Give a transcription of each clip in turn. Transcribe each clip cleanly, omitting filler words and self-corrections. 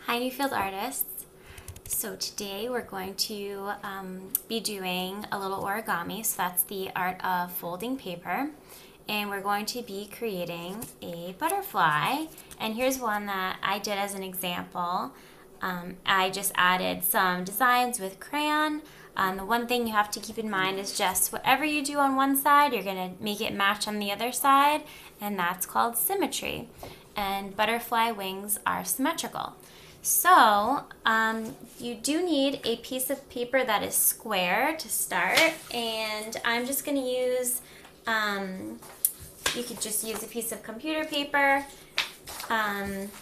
Hi Newfield artists. So today we're going to be doing a little origami. So that's the art of folding paper. And we're going to be creating a butterfly. And here's one that I did as an example. I just added some designs with crayon. The one thing you have to keep in mind is just whatever you do on one side, you're going to make it match on the other side. And that's called symmetry. And butterfly wings are symmetrical. So you do need a piece of paper that is square to start, and I'm just going to use, you could just use a piece of computer paper,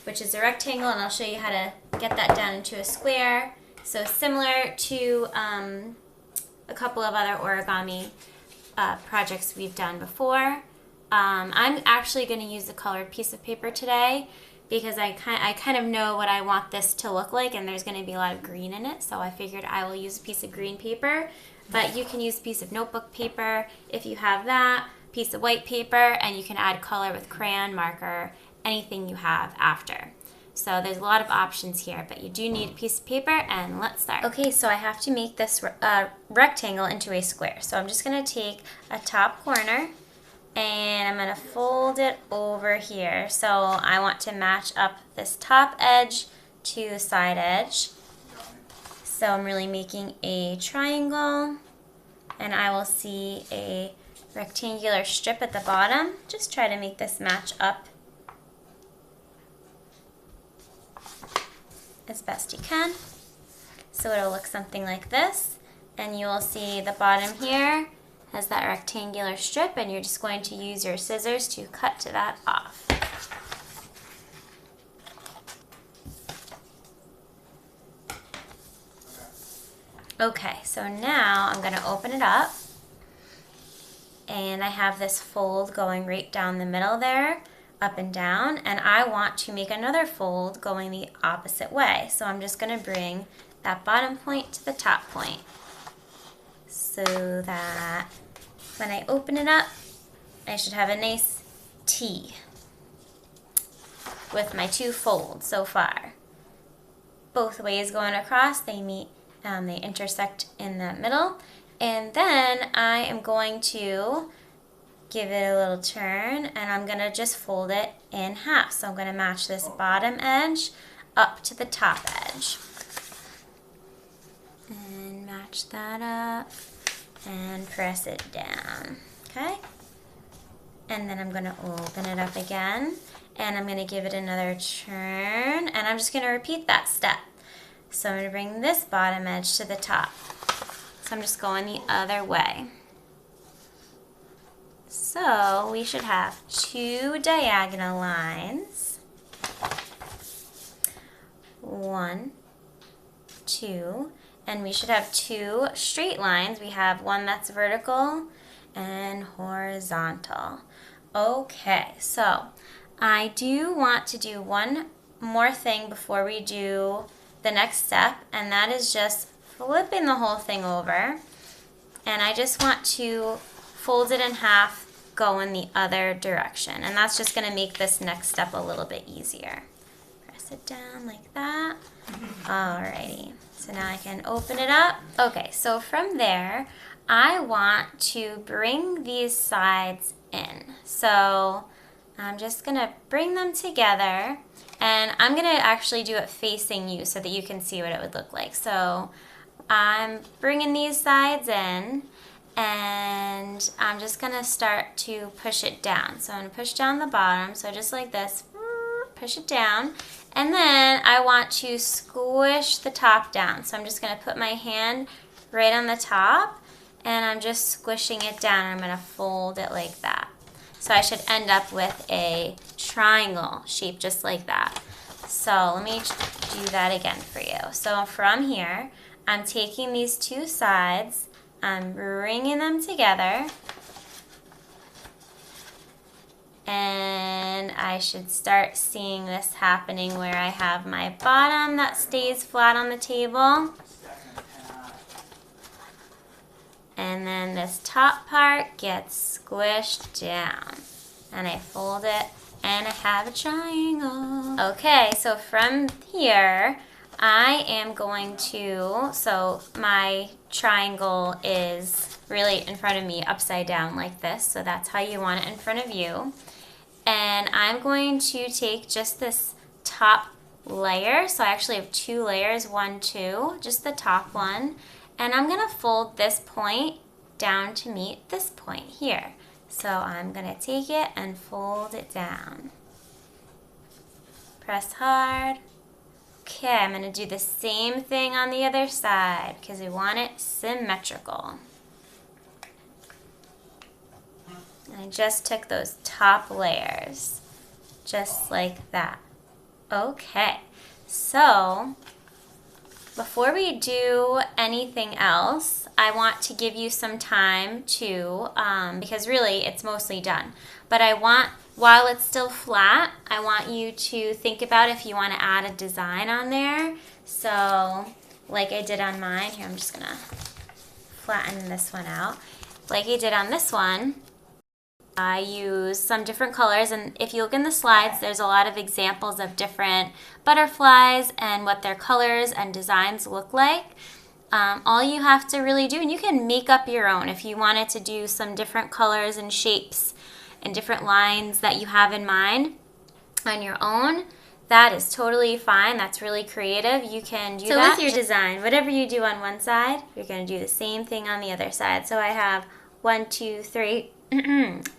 which is a rectangle, and I'll show you how to get that down into a square. So similar to a couple of other origami projects we've done before. I'm actually going to use a colored piece of paper today, because I kind of know what I want this to look like, and there's going to be a lot of green in it, so I figured I will use a piece of green paper. But you can use a piece of notebook paper if you have that, piece of white paper, and you can add color with crayon, marker, anything you have after. So there's a lot of options here, but you do need a piece of paper, and let's start. Okay, so I have to make this rectangle into a square. So I'm just going to take a top corner, and I'm going to fold it over here. So I want to match up this top edge to the side edge. So I'm really making a triangle, and I will see a rectangular strip at the bottom. Just try to make this match up as best you can. So it'll look something like this, and you will see the bottom here has that rectangular strip, and you're just going to use your scissors to cut that off. Okay, so now I'm going to open it up, and I have this fold going right down the middle there, up and down, and I want to make another fold going the opposite way. So I'm just going to bring that bottom point to the top point, so that when I open it up, I should have a nice T with my two folds so far. Both ways going across, they meet, they intersect in the middle. And then I am going to give it a little turn, and I'm going to just fold it in half. So I'm going to match this bottom edge up to the top edge. And match that up and press it down. Okay? And then I'm going to open it up again, and I'm going to give it another turn, and I'm just going to repeat that step. So I'm going to bring this bottom edge to the top. So I'm just going the other way. So we should have two diagonal lines. 1, 2, and we should have two straight lines. We have one that's vertical and horizontal. Okay, so I do want to do one more thing before we do the next step, and that is just flipping the whole thing over. And I just want to fold it in half, go in the other direction, and that's just going to make this next step a little bit easier. Press it down like that. Alrighty, so now I can open it up. Okay, so from there, I want to bring these sides in. So I'm just going to bring them together, and I'm going to actually do it facing you so that you can see what it would look like. So I'm bringing these sides in, and I'm just going to start to push it down. So I'm going to push down the bottom, so just like this, push it down. And then I want to squish the top down. So I'm just going to put my hand right on the top, and I'm just squishing it down. I'm going to fold it like that. So I should end up with a triangle shape just like that. So let me do that again for you. So from here, I'm taking these two sides, I'm bringing them together, and I should start seeing this happening where I have my bottom that stays flat on the table, and then this top part gets squished down, and I fold it And I have a triangle. Okay, so from here, I am going to, so my triangle is really in front of me upside down like this. So that's how you want it in front of you. And I'm going to take just this top layer. So I actually have 2 layers, 1, 2, just the top one. And I'm gonna fold this point down to meet this point here. So I'm gonna take it and fold it down. Press hard. Okay, I'm gonna do the same thing on the other side because we want it symmetrical. And I just took those top layers, just like that. Okay, so before we do anything else, I want to give you some time to, because really it's mostly done, but I want, while it's still flat, I want you to think about if you want to add a design on there. So like I did on mine, here I'm just gonna flatten this one out. Like I did on this one, I use some different colors, and if you look in the slides, there's a lot of examples of different butterflies and what their colors and designs look like. All you have to really do, and you can make up your own if you wanted to do some different colors and shapes and different lines that you have in mind on your own, that is totally fine. That's really creative. You can do that. So with your design, whatever you do on one side, you're going to do the same thing on the other side. So I have 1, 2, 3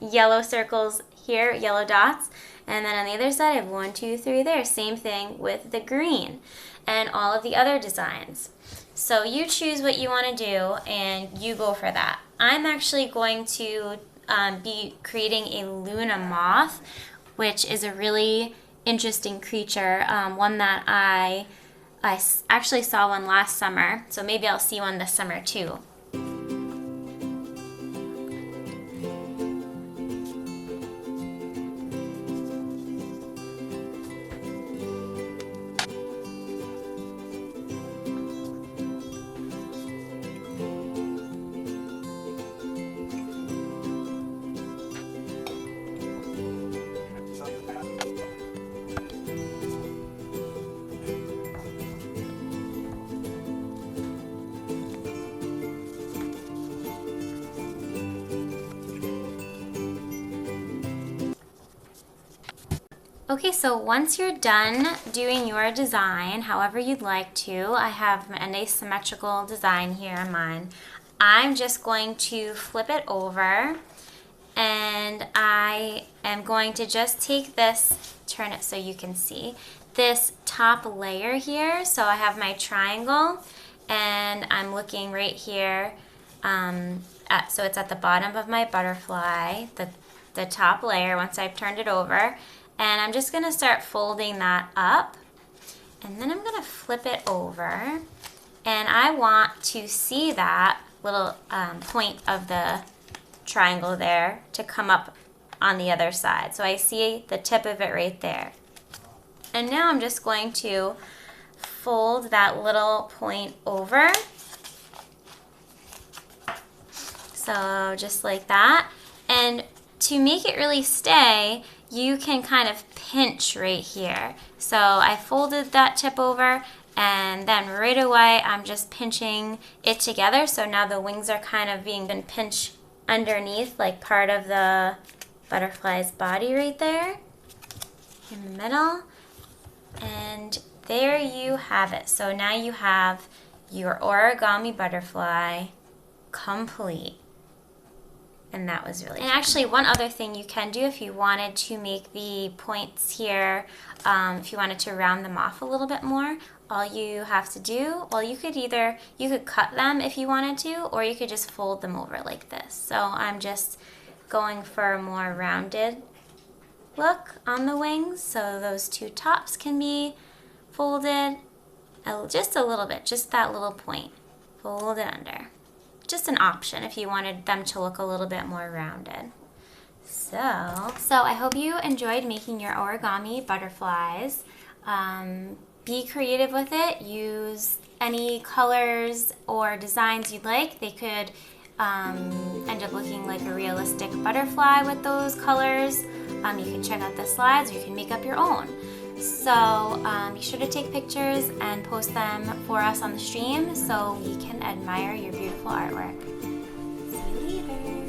yellow circles here, yellow dots, and then on the other side I have 1, 2, 3 there. Same thing with the green and all of the other designs. So you choose what you want to do and you go for that. I'm actually going to be creating a Luna moth, which is a really interesting creature, one that I actually saw one last summer, so maybe I'll see one this summer too. Okay, so once you're done doing your design, however you'd like to, I have a nice symmetrical design here on mine. I'm just going to flip it over, and I am going to just take this, turn it so you can see, this top layer here. So I have my triangle, and I'm looking right here, so it's at the bottom of my butterfly, the top layer once I've turned it over. And I'm just gonna start folding that up, and then I'm gonna flip it over, and I want to see that little point of the triangle there to come up on the other side. So I see the tip of it right there. And now I'm just going to fold that little point over. So just like that. And to make it really stay, you can kind of pinch right here. So I folded that tip over, and then right away I'm just pinching it together. So now the wings are kind of being pinched underneath, like part of the butterfly's body right there in the middle. And there you have it. So now you have your origami butterfly complete. And that was really fun. And actually, one other thing you can do if you wanted to make the points here, if you wanted to round them off a little bit more, all you have to do, well, you could cut them if you wanted to, or you could just fold them over like this. So I'm just going for a more rounded look on the wings. So those 2 tops can be folded just a little bit, just that little point. Fold it under. Just an option if you wanted them to look a little bit more rounded. So I hope you enjoyed making your origami butterflies. Be creative with it. Use any colors or designs you'd like. They could end up looking like a realistic butterfly with those colors. You can check out the slides, or you can make up your own. So be sure to take pictures and post them for us on the stream so we can admire your beautiful artwork. See you later.